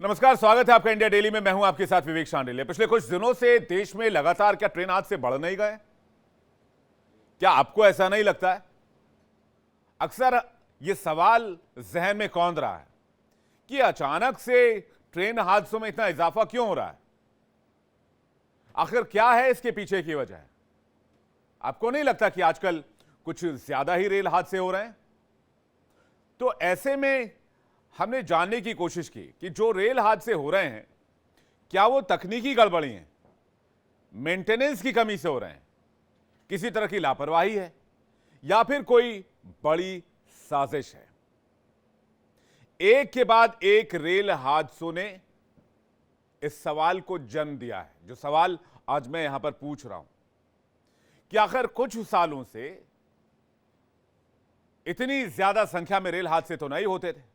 नमस्कार, स्वागत है आपका इंडिया डेली में। मैं हूं आपके साथ विवेक शांडिल्य। पिछले कुछ दिनों से देश में लगातार क्या ट्रेन हादसे बढ़ नहीं गए? क्या आपको ऐसा नहीं लगता है? अक्सर यह सवाल जहन में कौंध रहा है कि अचानक से ट्रेन हादसों में इतना इजाफा क्यों हो रहा है? आखिर क्या है इसके पीछे की वजह? आपको नहीं लगता कि आजकल कुछ ज्यादा ही रेल हादसे हो रहे हैं? तो ऐसे में हमने जानने की कोशिश की कि जो रेल हादसे हो रहे हैं, क्या वो तकनीकी गड़बड़ी है, मेंटेनेंस की कमी से हो रहे हैं, किसी तरह की लापरवाही है, या फिर कोई बड़ी साजिश है? एक के बाद एक रेल हादसों ने इस सवाल को जन्म दिया है, जो सवाल आज मैं यहां पर पूछ रहा हूं कि आखिर कुछ सालों से इतनी ज्यादा संख्या में रेल हादसे तो नहीं होते थे,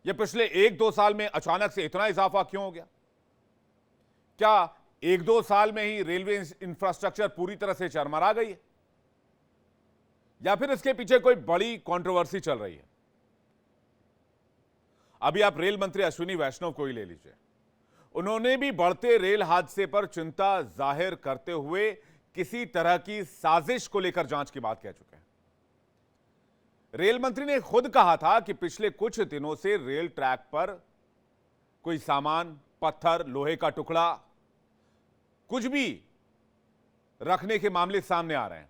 ये पिछले 1-2 साल में अचानक से इतना इजाफा क्यों हो गया? क्या 1-2 साल में ही रेलवे इंफ्रास्ट्रक्चर पूरी तरह से चरमरा गई है, या फिर इसके पीछे कोई बड़ी कंट्रोवर्सी चल रही है? अभी आप रेल मंत्री अश्विनी वैष्णव को ही ले लीजिए, उन्होंने भी बढ़ते रेल हादसे पर चिंता जाहिर करते हुए किसी तरह की साजिश को लेकर जांच की बात कह चुके हैं। रेल मंत्री ने खुद कहा था कि पिछले कुछ दिनों से रेल ट्रैक पर कोई सामान, पत्थर, लोहे का टुकड़ा, कुछ भी रखने के मामले सामने आ रहे हैं।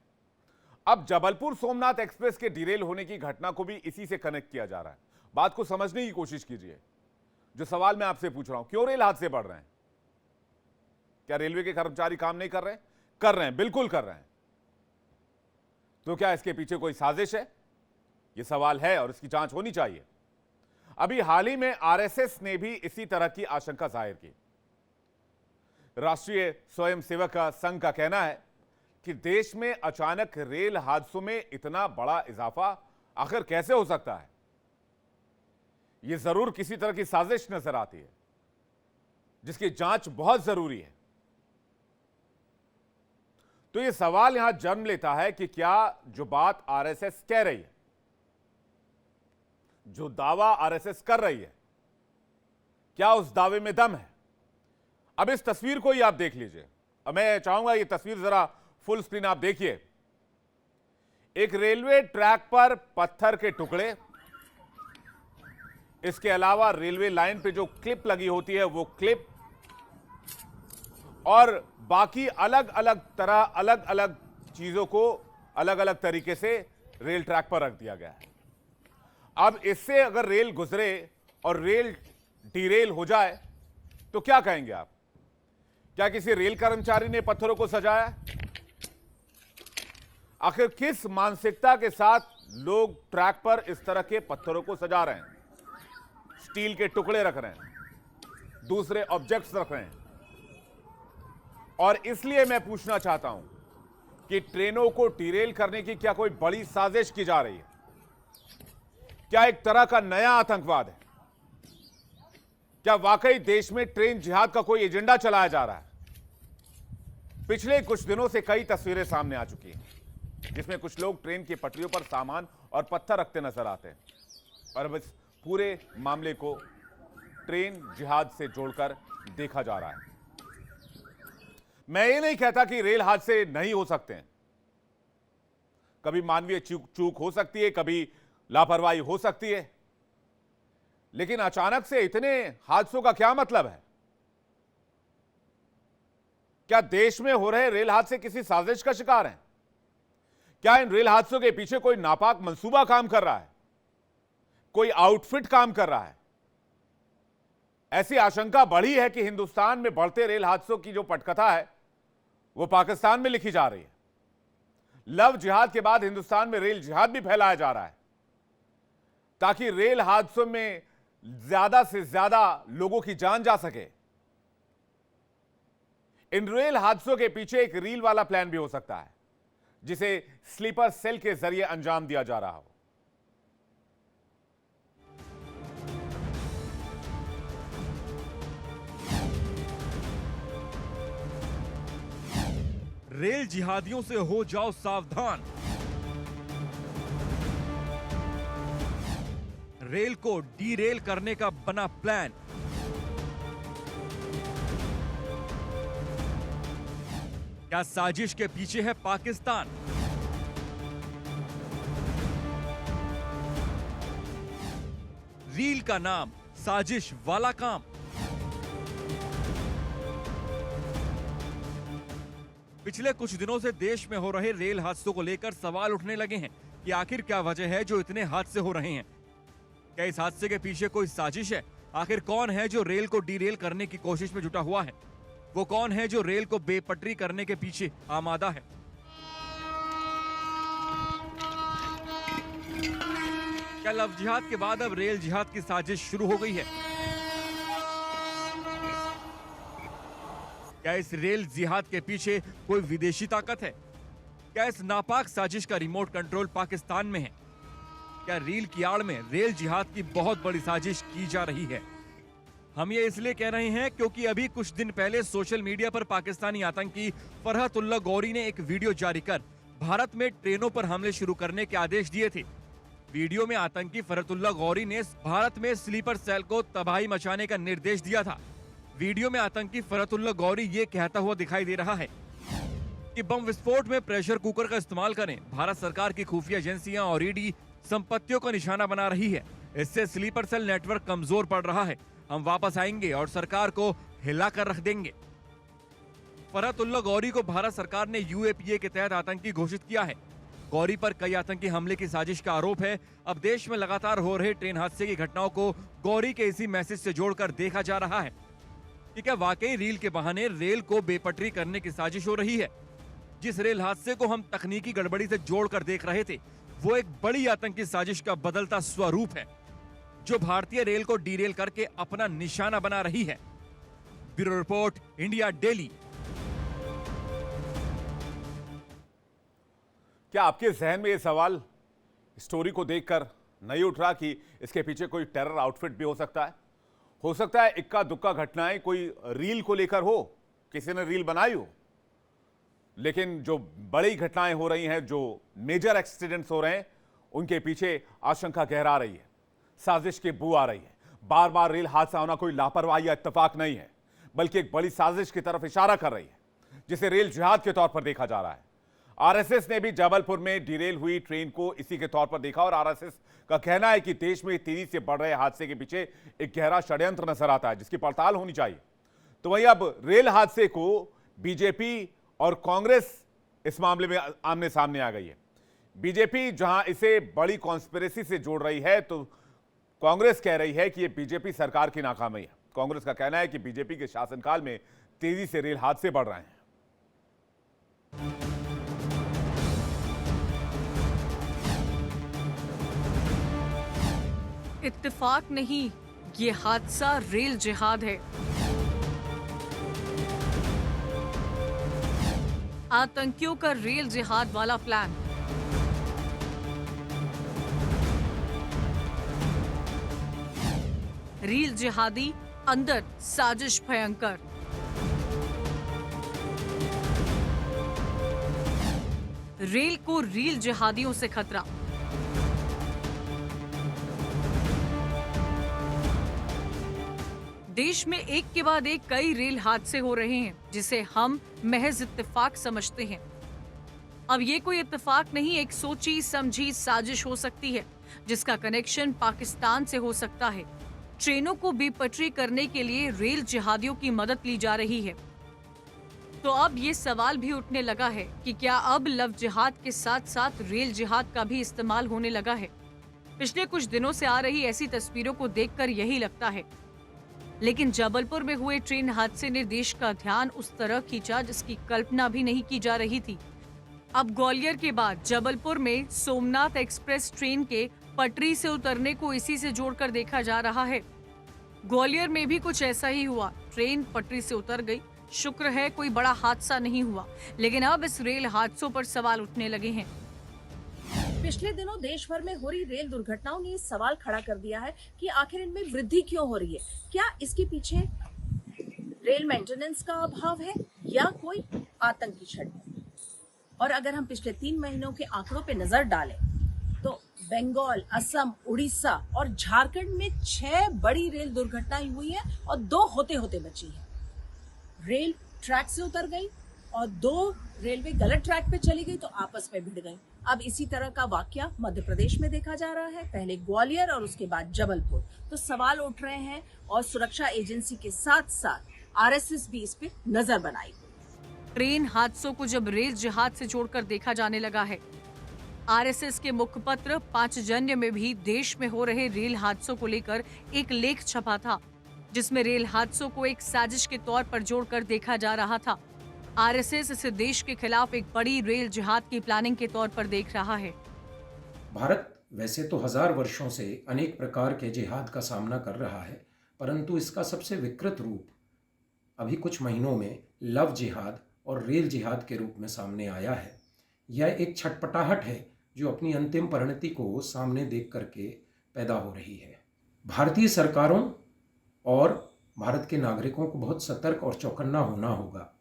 अब जबलपुर सोमनाथ एक्सप्रेस के डिरेल होने की घटना को भी इसी से कनेक्ट किया जा रहा है। बात को समझने की कोशिश कीजिए। जो सवाल मैं आपसे पूछ रहा हूं, क्यों रेल हादसे बढ़ रहे हैं? क्या रेलवे के कर्मचारी काम नहीं कर रहे हैं? कर रहे हैं, बिल्कुल कर रहे हैं। तो क्या इसके पीछे कोई साजिश है? यह सवाल है और इसकी जांच होनी चाहिए। अभी हाल ही में आरएसएस ने भी इसी तरह की आशंका जाहिर की। राष्ट्रीय स्वयंसेवक संघ का कहना है कि देश में अचानक रेल हादसों में इतना बड़ा इजाफा आखिर कैसे हो सकता है? यह जरूर किसी तरह की साजिश नजर आती है, जिसकी जांच बहुत जरूरी है। तो यह सवाल यहां जन्म लेता है कि क्या जो बात आरएसएस कह रही है, जो दावा आरएसएस कर रही है, क्या उस दावे में दम है? अब इस तस्वीर को ही आप देख लीजिए। अब मैं चाहूंगा ये तस्वीर जरा फुल स्क्रीन आप देखिए। एक रेलवे ट्रैक पर पत्थर के टुकड़े, इसके अलावा रेलवे लाइन पे जो क्लिप लगी होती है वो क्लिप, और बाकी अलग अलग तरह, अलग अलग चीजों को अलग अलग तरीके से रेल ट्रैक पर रख दिया गया है। अब इससे अगर रेल गुजरे और रेल डीरेल हो जाए तो क्या कहेंगे आप? क्या किसी रेल कर्मचारी ने पत्थरों को सजाया? आखिर किस मानसिकता के साथ लोग ट्रैक पर इस तरह के पत्थरों को सजा रहे हैं? स्टील के टुकड़े रख रहे हैं, दूसरे ऑब्जेक्ट्स रख रहे हैं। और इसलिए मैं पूछना चाहता हूं कि ट्रेनों को डीरेल करने की क्या कोई बड़ी साजिश की जा रही है? क्या एक तरह का नया आतंकवाद है? क्या वाकई देश में ट्रेन जिहाद का कोई एजेंडा चलाया जा रहा है? पिछले कुछ दिनों से कई तस्वीरें सामने आ चुकी हैं, जिसमें कुछ लोग ट्रेन की पटरियों पर सामान और पत्थर रखते नजर आते हैं, और अब इस पूरे मामले को ट्रेन जिहाद से जोड़कर देखा जा रहा है। मैं ये नहीं कहता कि रेल हादसे नहीं हो सकते हैं, कभी मानवीय चूक हो सकती है, कभी लापरवाही हो सकती है, लेकिन अचानक से इतने हादसों का क्या मतलब है? क्या देश में हो रहे रेल हादसे किसी साजिश का शिकार हैं? क्या इन रेल हादसों के पीछे कोई नापाक मंसूबा काम कर रहा है, कोई आउटफिट काम कर रहा है? ऐसी आशंका बढ़ी है कि हिंदुस्तान में बढ़ते रेल हादसों की जो पटकथा है वो पाकिस्तान में लिखी जा रही है। लव जिहाद के बाद हिंदुस्तान में रेल जिहाद भी फैलाया जा रहा है, ताकि रेल हादसों में ज्यादा से ज्यादा लोगों की जान जा सके। इन रेल हादसों के पीछे एक रील वाला प्लान भी हो सकता है, जिसे स्लीपर सेल के जरिए अंजाम दिया जा रहा हो। रेल जिहादियों से हो जाओ सावधान। रेल को डीरेल करने का बना प्लान। क्या साजिश के पीछे है पाकिस्तान? रील का नाम साजिश वाला काम। पिछले कुछ दिनों से देश में हो रहे रेल हादसों को लेकर सवाल उठने लगे हैं कि आखिर क्या वजह है जो इतने हादसे हो रहे हैं। क्या इस हादसे के पीछे कोई साजिश है? आखिर कौन है जो रेल को डीरेल करने की कोशिश में जुटा हुआ है? वो कौन है जो रेल को बेपटरी करने के पीछे आमादा है? क्या लव जिहाद के बाद अब रेल जिहाद की साजिश शुरू हो गई है? क्या इस रेल जिहाद के पीछे कोई विदेशी ताकत है? क्या इस नापाक साजिश का रिमोट कंट्रोल पाकिस्तान में है? क्या रील की आड़ में रेल जिहाद की बहुत बड़ी साजिश की जा रही है? हम ये इसलिए कह रहे हैं क्योंकि अभी कुछ दिन पहले सोशल मीडिया पर पाकिस्तानी आतंकी फरहतुल्लाह गौरी ने एक वीडियो जारी कर भारत में ट्रेनों पर हमले शुरू करने के आदेश दिए थे। वीडियो में आतंकी फरहतुल्लाह गौरी ने भारत में स्लीपर सेल को तबाही मचाने का निर्देश दिया था। वीडियो में आतंकी फरहतुल्लाह गौरी ये कहता हुआ दिखाई दे रहा है कि बम विस्फोट में प्रेशर कुकर का इस्तेमाल करें। भारत सरकार की खुफिया एजेंसियां और ईडी संपत्तियों का निशाना बना रही है। इससे स्लीपर सेल नेटवर्क कमजोर पड़ रहा है। हम वापस आएंगे और सरकार को हिलाकर रख देंगे। फरहतुल्लाह गौरी को भारत सरकार ने यूएपीए के तहत आतंकी घोषित किया है। गौरी पर कई आतंकी हमले की साजिश का आरोप है। अब देश में लगातार हो रहे ट्रेन हादसे की घटनाओं को गौरी के इसी मैसेज से जोड़कर देखा जा रहा है कि क्या वाकई रील के बहाने रेल को बेपटरी करने की साजिश हो रही है। जिस रेल हादसे को हम तकनीकी गड़बड़ी से जोड़कर देख रहे थे, वो एक बड़ी आतंकी साजिश का बदलता स्वरूप है जो भारतीय रेल को डीरेल करके अपना निशाना बना रही है। Bureau report, India daily. क्या आपके जहन में यह सवाल स्टोरी को देखकर नहीं उठ रहा कि इसके पीछे कोई टेरर आउटफिट भी हो सकता है? हो सकता है इक्का दुक्का घटनाएं कोई रील को लेकर हो, किसी ने रील बनाई हो, लेकिन जो बड़ी घटनाएं हो रही हैं, जो मेजर एक्सीडेंट्स हो रहे हैं, उनके पीछे आशंका गहरा रही है, साजिश की बू आ रही है। बार बार रेल हादसा होना कोई लापरवाही या इत्तेफाक नहीं है, बल्कि एक बड़ी साजिश की तरफ इशारा कर रही है, जिसे रेल जिहाद के तौर पर देखा जा रहा है। आरएसएस ने भी जबलपुर में डिरेल हुई ट्रेन को इसी के तौर पर देखा और आरएसएस का कहना है कि देश में तेजी से बढ़ रहे हादसे के पीछे एक गहरा षड्यंत्र नजर आता है, जिसकी पड़ताल होनी चाहिए। तो वहीं अब रेल हादसे को बीजेपी और कांग्रेस इस मामले में आमने सामने आ गई है। बीजेपी जहां इसे बड़ी कॉन्स्पिरेसी से जोड़ रही है, तो कांग्रेस कह रही है कि यह बीजेपी सरकार की नाकामी है। कांग्रेस का कहना है कि बीजेपी के शासनकाल में तेजी से रेल हादसे बढ़ रहे हैं। इत्तेफाक नहीं, ये हादसा रेल जिहाद है। आतंकियों का रेल जिहाद वाला प्लान। रेल जिहादी, अंदर साजिश भयंकर। रेल को रेल जिहादियों से खतरा। देश में एक के बाद एक कई रेल हादसे हो रहे हैं, जिसे हम महज इत्तेफाक समझते हैं। अब ये कोई इत्तेफाक नहीं, एक सोची समझी साजिश हो सकती है, जिसका कनेक्शन पाकिस्तान से हो सकता है। ट्रेनों को बेपटरी करने के लिए रेल जिहादियों की मदद ली जा रही है। तो अब ये सवाल भी उठने लगा है कि क्या अब लव जिहाद के साथ साथ रेल जिहाद का भी इस्तेमाल होने लगा है। पिछले कुछ दिनों से आ रही ऐसी तस्वीरों को देखकर यही लगता है, लेकिन जबलपुर में हुए ट्रेन हादसे ने देश का ध्यान उस तरह खींचा जिसकी कल्पना भी नहीं की जा रही थी। अब ग्वालियर के बाद जबलपुर में सोमनाथ एक्सप्रेस ट्रेन के पटरी से उतरने को इसी से जोड़कर देखा जा रहा है। ग्वालियर में भी कुछ ऐसा ही हुआ, ट्रेन पटरी से उतर गई। शुक्र है कोई बड़ा हादसा नहीं हुआ, लेकिन अब इस रेल हादसों पर सवाल उठने लगे हैं। पिछले दिनों देश भर में हो रही रेल दुर्घटनाओं ने सवाल खड़ा कर दिया है कि आखिर इनमें वृद्धि क्यों हो रही है। क्या इसके पीछे रेल मेंटेनेंस का अभाव है या कोई आतंकी षड्यंत्र? और अगर हम पिछले 3 महीनों के आंकड़ों पे नजर डालें तो बंगाल, असम, उड़ीसा और झारखंड में 6 बड़ी रेल दुर्घटनाएं हुई है और 2 होते होते बची है। रेल ट्रैक से उतर गई, और 2 रेलवे गलत ट्रैक पे चली गई तो आपस में भिड़ गई। अब इसी तरह का वाकया मध्य प्रदेश में देखा जा रहा है, पहले ग्वालियर और उसके बाद जबलपुर। तो सवाल उठ रहे हैं और सुरक्षा एजेंसी के साथ साथ आरएसएस भी इस पे नजर बनाई। ट्रेन हादसों को जब रेल जिहाद से जोड़कर देखा जाने लगा है, आरएसएस के मुखपत्र पांचजन्य में भी देश में हो रहे रेल हादसों को लेकर एक लेख छपा था, जिसमें रेल हादसों को एक साजिश के तौर पर जोड़कर देखा जा रहा था। आरएसएस इसे देश के खिलाफ एक बड़ी रेल जिहाद की प्लानिंग के तौर पर देख रहा है। भारत वैसे तो 1000 वर्षों से अनेक प्रकार के जिहाद का सामना कर रहा है, परंतु इसका सबसे विकृत रूप अभी कुछ महीनों में लव जिहाद और रेल जिहाद के रूप में सामने आया है। यह एक छटपटाहट है जो अपनी अंतिम परिणति को सामने देख करके पैदा हो रही है। भारतीय सरकारों और भारत के नागरिकों को बहुत सतर्क और चौकन्ना होना होगा,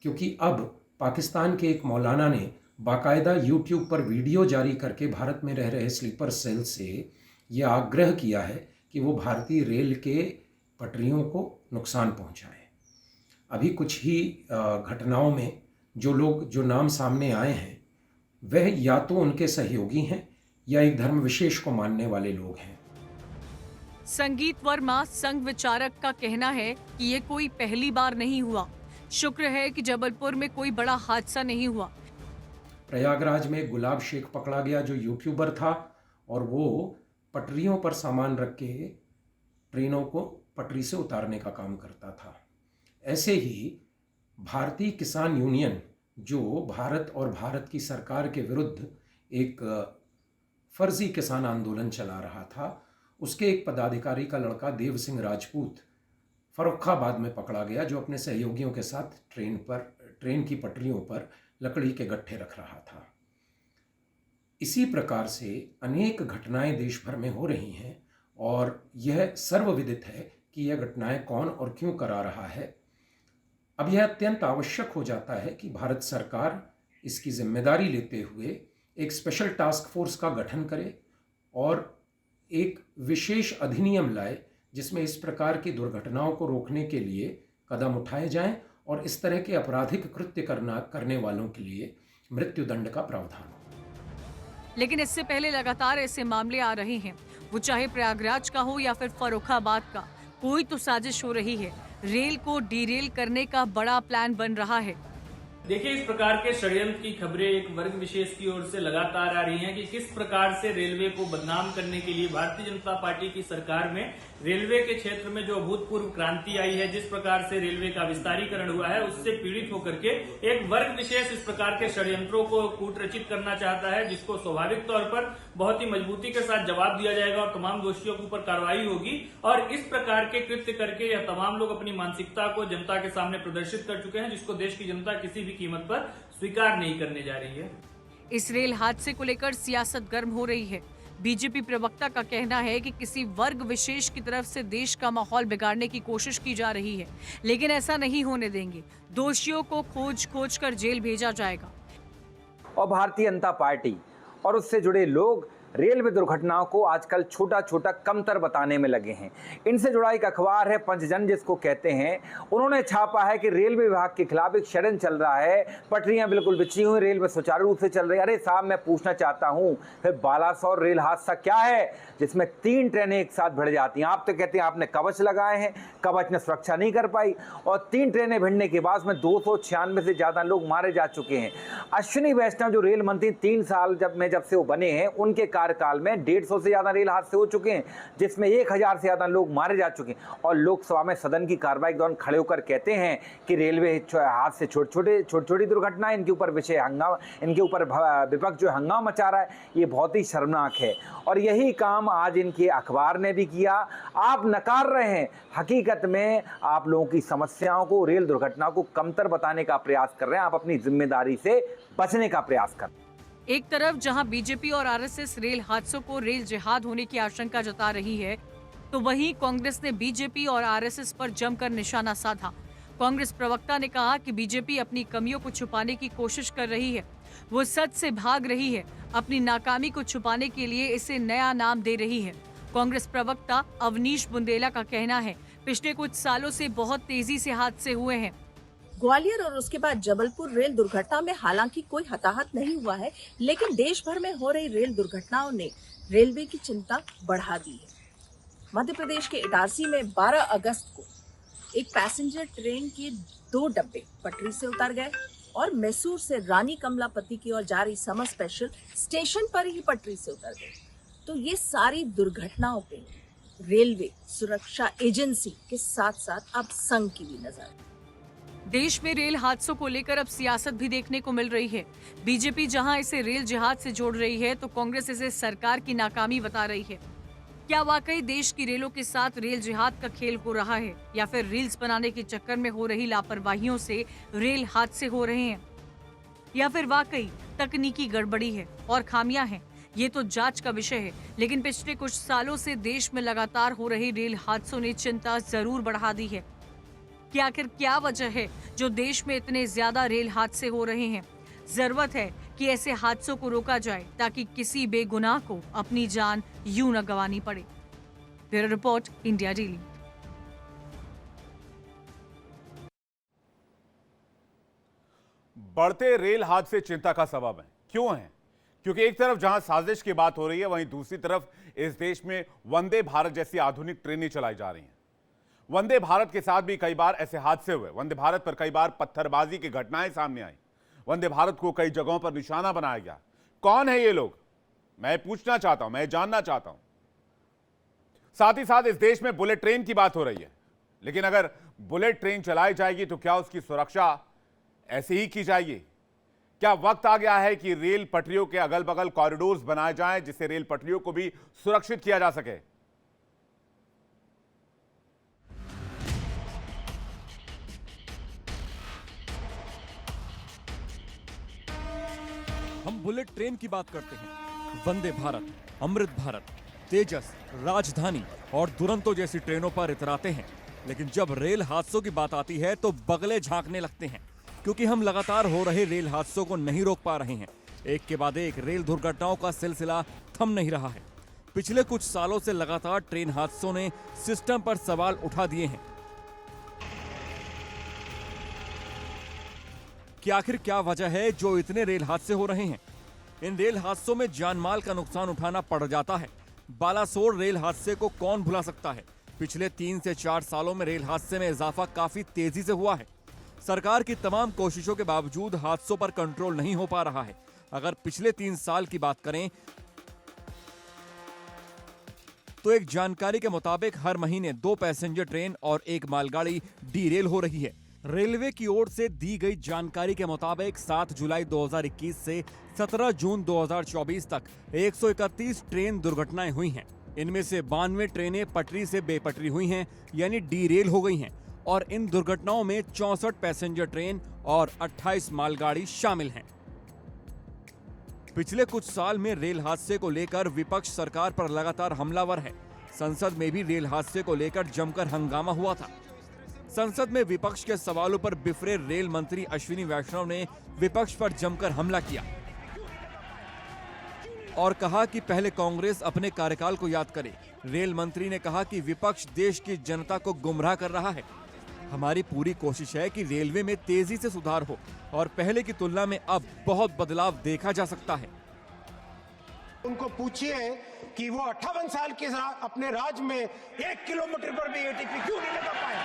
क्योंकि अब पाकिस्तान के एक मौलाना ने बाकायदा यूट्यूब पर वीडियो जारी करके भारत में रह रहे स्लीपर सेल से यह आग्रह किया है कि वो भारतीय रेल के पटरियों को नुकसान पहुंचाएं। अभी कुछ ही घटनाओं में जो नाम सामने आए हैं वह या तो उनके सहयोगी हैं या एक धर्म विशेष को मानने वाले लोग हैं। संगीत वर्मा संघ विचारक का कहना है कि ये कोई पहली बार नहीं हुआ। शुक्र है कि जबलपुर में कोई बड़ा हादसा नहीं हुआ। प्रयागराज में गुलाब शेख पकड़ा गया जो यूट्यूबर था और वो पटरियों पर सामान रख के ट्रेनों को पटरी से उतारने का काम करता था। ऐसे ही भारतीय किसान यूनियन जो भारत और भारत की सरकार के विरुद्ध एक फर्जी किसान आंदोलन चला रहा था, उसके एक पदाधिकारी का लड़का देव सिंह राजपूत फर्रुखाबाद में पकड़ा गया, जो अपने सहयोगियों के साथ ट्रेन की पटरियों पर लकड़ी के गट्ठे रख रहा था। इसी प्रकार से अनेक घटनाएं देश भर में हो रही हैं और यह सर्वविदित है कि यह घटनाएं कौन और क्यों करा रहा है। अब यह अत्यंत आवश्यक हो जाता है कि भारत सरकार इसकी जिम्मेदारी लेते हुए एक स्पेशल टास्क फोर्स का गठन करे और एक विशेष अधिनियम लाए जिसमें इस प्रकार की दुर्घटनाओं को रोकने के लिए कदम उठाए जाएं और इस तरह के आपराधिक कृत्य करने वालों के लिए मृत्युदंड का प्रावधान हो। लेकिन इससे पहले लगातार ऐसे मामले आ रहे हैं, वो चाहे प्रयागराज का हो या फिर फर्रुखाबाद का, कोई तो साजिश हो रही है। रेल को डीरेल करने का बड़ा प्लान बन रहा है। देखिए, इस प्रकार के षड्यंत्र की खबरें एक वर्ग विशेष की ओर से लगातार आ रही हैं कि किस प्रकार से रेलवे को बदनाम करने के लिए भारतीय जनता पार्टी की सरकार में रेलवे के क्षेत्र में जो अभूतपूर्व क्रांति आई है, जिस प्रकार से रेलवे का विस्तारीकरण हुआ है, उससे पीड़ित होकर के एक वर्ग विशेष इस प्रकार के षड्यंत्रों को कूटरचित करना चाहता है, जिसको स्वाभाविक तौर पर बहुत ही मजबूती के साथ जवाब दिया जाएगा और तमाम दोषियों के ऊपर कार्रवाई होगी। और इस प्रकार के कृत्य करके यह तमाम लोग अपनी मानसिकता को जनता के सामने प्रदर्शित कर चुके हैं, जिसको देश की जनता किसी भी कीमत पर स्वीकार नहीं करने जा रही है। इस रेल हादसे को लेकर सियासत गर्म हो रही है। बीजेपी प्रवक्ता का कहना है कि किसी वर्ग विशेष की तरफ से देश का माहौल बिगाड़ने की कोशिश की जा रही है, लेकिन ऐसा नहीं होने देंगे। दोषियों को खोज कर जेल भेजा जाएगा। और भारतीय जनता पार्टी और उससे जुड़े लोग रेलवे दुर्घटनाओं को आजकल छोटा छोटा कमतर बताने में लगे हैं। इनसे जुड़ा एक अखबार है पंचजन जिसको कहते हैं, उन्होंने छापा है कि रेलवे विभाग के खिलाफ एक षड्यंत्र चल रहा है, पटरियां बिल्कुल बिछी हुई, रेलवे सुचारू रूप से चल रही है। अरे साहब, मैं पूछना चाहता हूं, फिर बालासोर रेल हादसा क्या है जिसमें 3 ट्रेनें एक साथ भिड़ जाती हैं? आप तो कहते हैं आपने कवच लगाए हैं, कवच ने सुरक्षा नहीं कर पाई और 3 ट्रेनें भिड़ने के बाद में 296 से ज्यादा लोग मारे जा चुके हैं। अश्विनी वैष्णव जो रेल मंत्री 3 साल जब से वो बने हैं, उनके कार्यकाल में 150 से ज्यादा रेल हादसे हो चुके हैं, जिसमें 1000 से ज्यादा लोग मारे जा चुके हैं। और लोकसभा में सदन की कार्रवाई के दौरान खड़े होकर कहते हैं कि रेलवे हादसे छोटी दुर्घटनाएं, इनके ऊपर विपक्ष जो हंगामा मचा रहा है, ये बहुत ही शर्मनाक है। और यही काम आज इनके अखबार ने भी किया। आप नकार रहे हैं, हकीकत में आप लोगों की समस्याओं को, रेल दुर्घटनाओं को कमतर बताने का प्रयास कर रहे हैं। आप अपनी जिम्मेदारी से बचने का प्रयास कर रहे हैं। एक तरफ जहां बीजेपी और आरएसएस रेल हादसों को रेल जिहाद होने की आशंका जता रही है, तो वहीं कांग्रेस ने बीजेपी और आरएसएस पर जमकर निशाना साधा। कांग्रेस प्रवक्ता ने कहा कि बीजेपी अपनी कमियों को छुपाने की कोशिश कर रही है, वो सच से भाग रही है, अपनी नाकामी को छुपाने के लिए इसे नया नाम दे रही है। कांग्रेस प्रवक्ता अवनीश बुंदेला का कहना है, पिछले कुछ सालों से बहुत तेजी से हादसे हुए हैं। ग्वालियर और उसके बाद जबलपुर रेल दुर्घटना में हालांकि कोई हताहत नहीं हुआ है, लेकिन देश भर में हो रही रेल दुर्घटनाओं ने रेलवे की चिंता बढ़ा दी है। मध्य प्रदेश के इटारसी में 12 अगस्त को एक पैसेंजर ट्रेन के 2 डब्बे पटरी से उतर गए और मैसूर से रानी कमलापति की ओर जा रही समर स्पेशल स्टेशन पर ही पटरी से उतर गए। तो ये सारी दुर्घटनाओं पे रेलवे सुरक्षा एजेंसी के साथ साथ अब संघ की भी नजर। देश में रेल हादसों को लेकर अब सियासत भी देखने को मिल रही है। बीजेपी जहां इसे रेल जिहाद से जोड़ रही है, तो कांग्रेस इसे सरकार की नाकामी बता रही है। क्या वाकई देश की रेलों के साथ रेल जिहाद का खेल हो रहा है, या फिर रील्स बनाने के चक्कर में हो रही लापरवाहियों से रेल हादसे हो रहे हैं, या फिर वाकई तकनीकी गड़बड़ी है और खामियां हैं? ये तो जांच का विषय है, लेकिन पिछले कुछ सालों से देश में लगातार हो रहे रेल हादसों ने चिंता जरूर बढ़ा दी है कि आखिर क्या वजह है जो देश में इतने ज्यादा रेल हादसे हो रहे हैं। जरूरत है कि ऐसे हादसों को रोका जाए ताकि किसी बेगुनाह को अपनी जान यूं न गंवानी पड़े। Bureau report, India daily. बढ़ते रेल हादसे चिंता का सबब हैं। क्यों हैं? क्योंकि एक तरफ जहां साजिश की बात हो रही है, वहीं दूसरी तरफ इस देश में वंदे भारत जैसी आधुनिक ट्रेनें चलाई जा रही हैं। वंदे भारत के साथ भी कई बार ऐसे हादसे हुए। वंदे भारत पर कई बार पत्थरबाजी की घटनाएं सामने आई। वंदे भारत को कई जगहों पर निशाना बनाया गया। कौन है ये लोग? मैं पूछना चाहता हूं, मैं जानना चाहता हूं। साथ ही साथ इस देश में बुलेट ट्रेन की बात हो रही है, लेकिन अगर बुलेट ट्रेन चलाई जाएगी तो क्या उसकी सुरक्षा ऐसे ही की जाएगी? क्या वक्त आ गया है कि रेल पटरियों के अगल बगल कॉरिडोर्स बनाए जाएं, जिससे रेल पटरियों को भी सुरक्षित किया जा सके? हम बुलेट ट्रेन की बात करते हैं। वंदे भारत, अमृत भारत, तेजस, राजधानी और दुरंतो जैसी ट्रेनों पर इतराते हैं, लेकिन जब रेल हादसों की बात आती है तो बगले झांकने लगते हैं, क्योंकि हम लगातार हो रहे रेल हादसों को नहीं रोक पा रहे हैं। एक के बाद एक रेल दुर्घटनाओं का सिलसिला थम नहीं रहा है। पिछले कुछ सालों से लगातार ट्रेन हादसों ने सिस्टम पर सवाल उठा दिए हैं कि आखिर क्या वजह है जो इतने रेल हादसे हो रहे हैं। इन रेल हादसों में जानमाल का नुकसान उठाना पड़ जाता है। बालासोर रेल हादसे को कौन भुला सकता है? पिछले 3 से 4 सालों में रेल हादसे में इजाफा काफी तेजी से हुआ है। सरकार की तमाम कोशिशों के बावजूद हादसों पर कंट्रोल नहीं हो पा रहा है। अगर पिछले 3 साल की बात करें तो एक जानकारी के मुताबिक हर महीने 2 पैसेंजर ट्रेन और 1 मालगाड़ी डीरेल हो रही है। रेलवे की ओर से दी गई जानकारी के मुताबिक 7 जुलाई 2021 से 17 जून 2024 तक 131 ट्रेन दुर्घटनाएं हुई हैं। इनमें से 92 ट्रेनें पटरी से बेपटरी हुई हैं, यानी डीरेल हो गई हैं, और इन दुर्घटनाओं में 64 पैसेंजर ट्रेन और 28 मालगाड़ी शामिल हैं। पिछले कुछ साल में रेल हादसे को लेकर विपक्ष सरकार पर लगातार हमलावर है। संसद में भी रेल हादसे को लेकर जमकर हंगामा हुआ था। संसद में विपक्ष के सवालों पर बिफरे रेल मंत्री अश्विनी वैष्णव ने विपक्ष पर जमकर हमला किया और कहा कि पहले कांग्रेस अपने कार्यकाल को याद करे। रेल मंत्री ने कहा कि विपक्ष देश की जनता को गुमराह कर रहा है। हमारी पूरी कोशिश है कि रेलवे में तेजी से सुधार हो और पहले की तुलना में अब बहुत बदलाव देखा जा सकता है। उनको पूछिए कि वो 58 साल के अपने राज में 1 किलोमीटर पर भी एटीपी क्यों नहीं लगा पाए?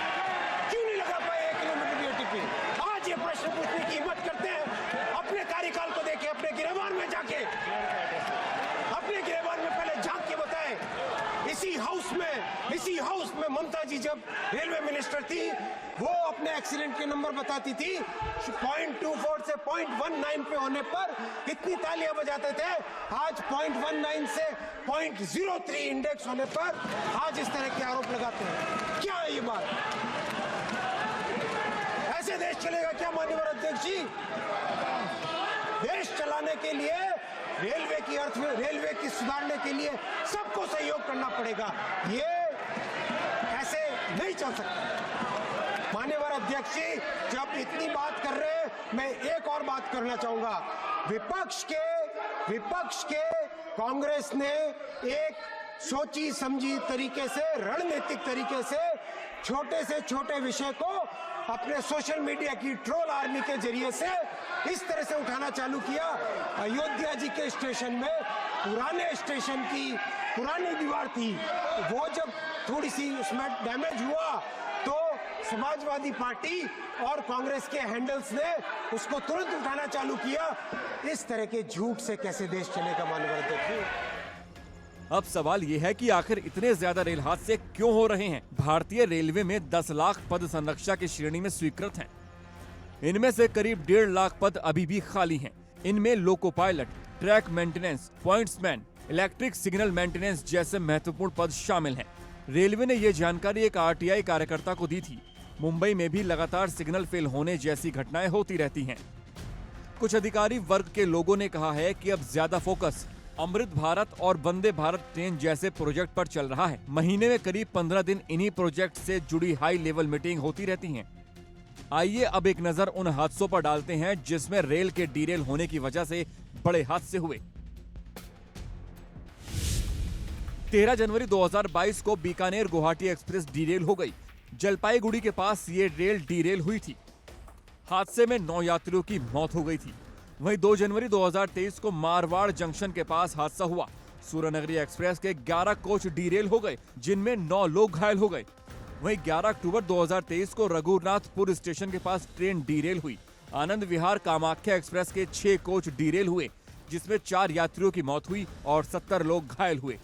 क्यों नहीं लगा पाए 1 किलोमीटर भी एटीपी? आज ये प्रश्न पूछने की हिम्मत करते हैं। अपने कार्यकाल को देखें, अपने गिरबान में जाके, अपने गिरबान में पहले झांक के बताएं। इसी हाउस में ममता जी जब रेलवे मिनिस्टर थी, वो अपने एक्सीडेंट के नंबर बताती थी। 0.24 से 0.19 पे होने पर कितनी तालियां बजाते थे। आज 0.19 से 0.03 इंडेक्स होने पर आज इस तरह के आरोप लगाते हैं। क्या है ये बात? ऐसे देश चलेगा क्या माननीय अध्यक्ष जी? देश चलाने के लिए रेलवे की सुधारने के लिए सबको सहयोग करना पड़ेगा। ये ऐसे नहीं चल सकता। माननीय अध्यक्ष जी, जब इतनी बात कर रहे हैं, मैं एक और बात करना चाहूंगा। विपक्ष के कांग्रेस ने एक सोची समझी तरीके से, रणनीतिक तरीके से छोटे से छोटे विषय को अपने सोशल मीडिया की ट्रोल आर्मी के जरिए से इस तरह से उठाना चालू किया। अयोध्या जी के स्टेशन में पुराने स्टेशन की पुरानी दीवार थी, वो जब थोड़ी सी उसमें डैमेज हुआ तो समाजवादी पार्टी और कांग्रेस के हैंडल्स ने उसको तुरंत उठाना चालू किया। इस तरह के झूठ से कैसे देश चलेगा मानवर, देखिए। अब सवाल ये है कि आखिर इतने ज्यादा रेल हादसे क्यों हो रहे हैं। भारतीय रेलवे में 10 लाख पद संरक्षा की श्रेणी में स्वीकृत हैं। इनमें से करीब 1.5 लाख पद अभी भी खाली हैं। इनमें loco pilot, track maintenance, pointsman, electric signal maintenance जैसे महत्वपूर्ण पद शामिल हैं। रेलवे ने ये जानकारी एक आरटीआई कार्यकर्ता को दी थी। मुंबई में भी लगातार सिग्नल फेल होने जैसी घटनाएं होती रहती हैं। कुछ अधिकारी वर्ग के लोगों ने कहा है कि अब ज्यादा फोकस अमृत भारत और वंदे भारत ट्रेन जैसे प्रोजेक्ट पर चल रहा है। महीने में करीब 15 दिन इन्हीं प्रोजेक्ट से जुड़ी हाई लेवल मीटिंग होती रहती हैं। आइए अब एक नजर उन हादसों पर डालते हैं जिसमें रेल के डीरेल होने की वजह से बड़े हादसे हुए। 13 जनवरी 2022 को बीकानेर गुवाहाटी एक्सप्रेस डीरेल हो गई। जलपाईगुड़ी के पास ये रेल डीरेल हुई थी। हादसे में 9 यात्रियों की मौत हो गई थी। वहीं 2 जनवरी 2023 को मारवाड़ जंक्शन के पास हादसा हुआ। सूर्यनगरी एक्सप्रेस के 11 कोच डीरेल हो गए, जिनमें 9 लोग घायल हो गए। वहीं 11 अक्टूबर 2023 को रघुनाथपुर स्टेशन के पास ट्रेन डीरेल हुई। आनंद विहार कामाख्या एक्सप्रेस के 6 कोच डीरेल हुए, जिसमें 4 यात्रियों की मौत हुई और 70 लोग घायल हुए।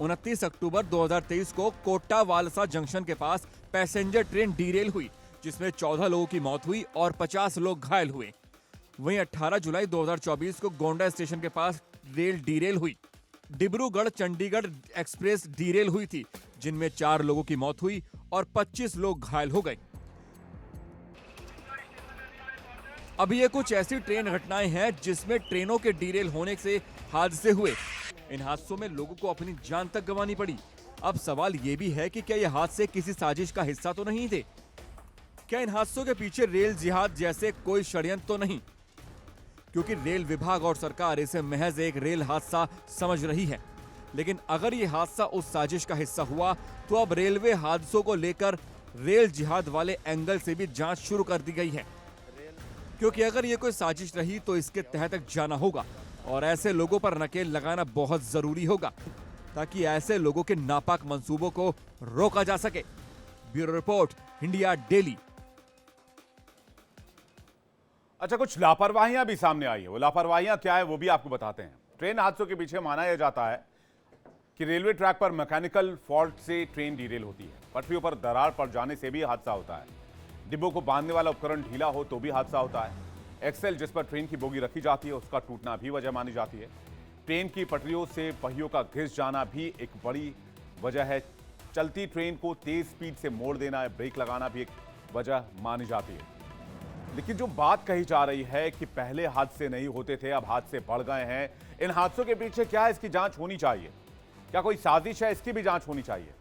29 अक्टूबर 2023 को कोटा वालसा जंक्शन के पास पैसेंजर ट्रेन डीरेल हुई, जिसमें 14 लोगों की मौत हुई और 50 लोग घायल हुए। वहीं 18 जुलाई 2024 को गोंडा स्टेशन के पास रेल डीरेल हुई। डिब्रूगढ़ चंडीगढ़ एक्सप्रेस डीरेल हुई थी, जिनमें 4 लोगों की मौत हुई और 25 लोग घायल हो गए। अब ये कुछ ऐसी ट्रेन घटनाएं हैं जिसमें ट्रेनों के डीरेल होने से हादसे हुए। इन हादसों में लोगों को अपनी जान तक गंवानी पड़ी। अब सवाल ये भी है कि क्या ये हादसे किसी साजिश का हिस्सा तो नहीं थे? क्या इन हादसों के पीछे रेल जिहाद जैसे कोई षड्यंत्र तो नहीं? क्योंकि रेल विभाग और सरकार इसे महज एक रेल हादसा समझ रही है। लेकिन अगर ये हादसा उस साजिश का हिस्सा हुआ तो अब रेलवे हादसों को लेकर रेल जिहाद वाले एंगल से भी जांच शुरू कर दी गई है। क्योंकि अगर ये कोई साजिश रही तो इसके तह तक जाना होगा और ऐसे लोगों पर नकेल लगाना बहुत जरूरी होगा, ताकि ऐसे लोगों के नापाक मंसूबों को रोका जा सके। Bureau report, India daily. अच्छा, कुछ लापरवाहियां भी सामने आई है। वो लापरवाहियां क्या है वो भी आपको बताते हैं। ट्रेन हादसों के पीछे माना यह जाता है कि रेलवे ट्रैक पर मैकेनिकल फॉल्ट से ट्रेन डीरेल होती है। पटरियों पर दरार पड़ जाने से भी हादसा होता है। डिब्बों को बांधने वाला उपकरण ढीला हो तो भी हादसा होता है। एक्सेल जिस पर ट्रेन की बोगी रखी जाती है उसका टूटना भी वजह मानी जाती है। ट्रेन की पटरियों से पहियों का घिस जाना भी एक बड़ी वजह है। चलती ट्रेन को तेज स्पीड से मोड़ देना, ब्रेक लगाना भी एक वजह मानी जाती है। लेकिन जो बात कही जा रही है कि पहले हादसे नहीं होते थे, अब हादसे बढ़ गए हैं, इन हादसों के पीछे क्या है इसकी जांच होनी चाहिए। क्या कोई साजिश है, इसकी भी जांच होनी चाहिए।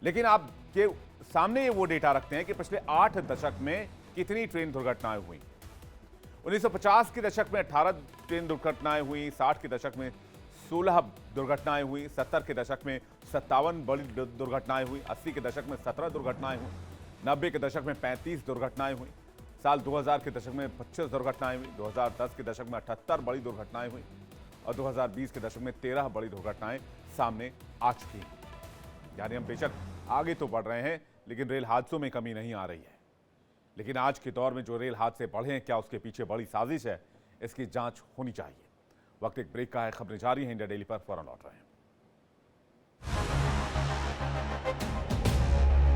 लेकिन आपके सामने ये वो डेटा रखते हैं कि पिछले 8 दशक में कितनी ट्रेन दुर्घटनाएं हुई। 1950 के दशक में 18 ट्रेन दुर्घटनाएं हुई, 60 के दशक में 16 दुर्घटनाएं हुई, 70 के दशक में 57 बड़ी दुर्घटनाएं हुई, 80 के दशक में 17 दुर्घटनाएं हुई, 90 के दशक में 35 दुर्घटनाएं हुई, साल 2000 के दशक में 25 दुर्घटनाएं हुई, 2010 के दशक में 78 बड़ी दुर्घटनाएं हुई और 2020 के दशक में 13 बड़ी दुर्घटनाएं सामने आ चुकी हैं। यानी हम बेशक आगे तो बढ़ रहे हैं, लेकिन रेल हादसों में कमी नहीं आ रही है। लेकिन आज के दौर में जो रेल हादसे बढ़े हैं, क्या उसके पीछे बड़ी साजिश है, इसकी जांच होनी चाहिए। वक्त एक ब्रेक का है, खबरें जारी हैं। इंडिया डेली पर फौरन लौट रहे हैं।